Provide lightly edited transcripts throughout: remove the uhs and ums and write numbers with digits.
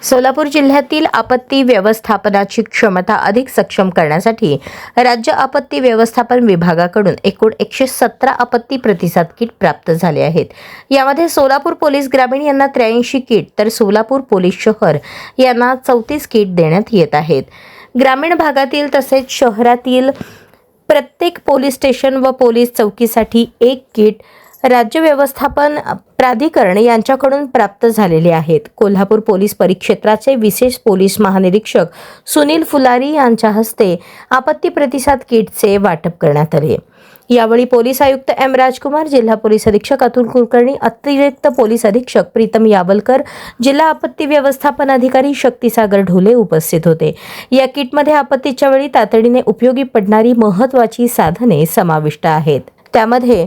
सोलापूर जिल्ह्यातील आपत्ती व्यवस्थापनाची क्षमता अधिक सक्षम करण्यासाठी राज्य आपत्ती व्यवस्थापन विभागाकडून एकूण 117 आपत्ती प्रतिसाद किट प्राप्त झाले आहेत। यामध्ये सोलापूर पोलीस ग्रामीण यांना 83 किट तर सोलापूर पोलीस शहर यांना 34 किट देण्यात येत आहेत। ग्रामीण भागातील तसेच शहरातील प्रत्येक पोलीस स्टेशन व पोलीस चौकीसाठी 1 किट राज्य व्यवस्थापन प्राधिकरण यांच्याकडून प्राप्त झालेले आहेत। कोल्हापूर पोलीस परिक्षेत्राचे विशेष पोलीस महानिरीक्षक सुनील फुलारी यांच्या हस्ते आपत्ती प्रतिसाद किटचे वाटप करण्यात आले। यावेळी पोलीस आयुक्त एम राजकुमार, जिल्हा पोलीस अधीक्षक अतुल कुलकर्णी, अतिरिक्त पोलीस अधीक्षक प्रीतम यावलकर, जिल्हा आपत्ती व्यवस्थापन अधिकारी शक्तिसागर ढोले उपस्थित होते। या किटमध्ये आपत्तीच्या वेळी तातडीने उपयोगी पडणारी महत्त्वाची साधने समाविष्ट आहेत। त्यामध्ये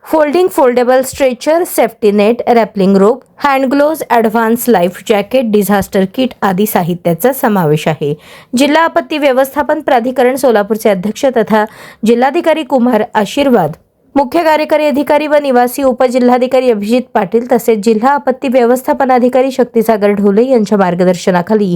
foldable stretcher, safety net, rappelling rope, hand gloves, advance life jacket, disaster kit आदी साहित्याचा समावेश आहे। जिल्हा आपत्ती व्यवस्थापन प्राधिकरण सोलापूरचे अध्यक्ष तथा जिल्हाधिकारी कुमार आशीर्वाद, मुख्य कार्यकारी अधिकारी व निवासी उपजिल्हाधिकारी अभिजित पाटील तसेच जिल्हा आपत्ती व्यवस्थापन अधिकारी शक्तिसागर ढोले यांच्या मार्गदर्शनाखाली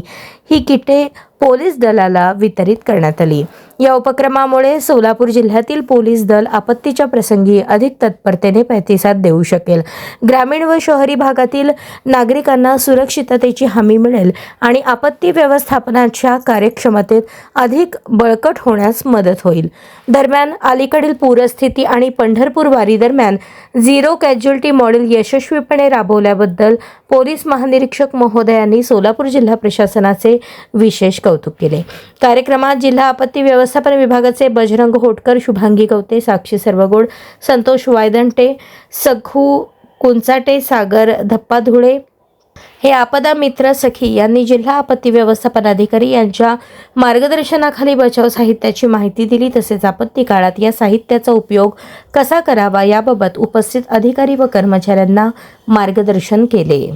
ही किटे पोलीस दलाला वितरित करण्यात आली। या उपक्रमामुळे सोलापूर जिल्ह्यातील पोलीस दल आपत्तीच्या प्रसंगी अधिक तत्परतेने प्रतिसाद देऊ शकेल। ग्रामीण व शहरी भागातील नागरिकांना सुरक्षिततेची हमी मिळेल आणि आपत्ती व्यवस्थापनाच्या कार्यक्षमतेत अधिक बळकट होण्यास मदत होईल। दरम्यान अलीकडील पूरस्थिती आणि पंढरपूर वारी दरम्यान झिरो कॅज्युअल्टी मॉडेल यशस्वीपणे राबवल्याबद्दल पोलीस महानिरीक्षक महोदयांनी सोलापूर जिल्हा प्रशासनाचे विशेष कौतुक केले। कार्यक्रमात जिल्हा आपत्ती व्यवस्थापन विभागाचे बजरंग होटकर, शुभांगी गवते, साक्षी सर्वगोड, संतोष वायदंटे, सखू कुंचाटे, सागर धप्पाधुळे हे आपदा मित्र सखी यांनी जिल्हा आपत्ती व्यवस्थापन अधिकारी यांच्या मार्गदर्शनाखाली बचाव साहित्याची माहिती दिली। तसेच आपत्ती काळात या साहित्याचा उपयोग कसा करावा याबाबत उपस्थित अधिकारी व कर्मचाऱ्यांना मार्गदर्शन केले।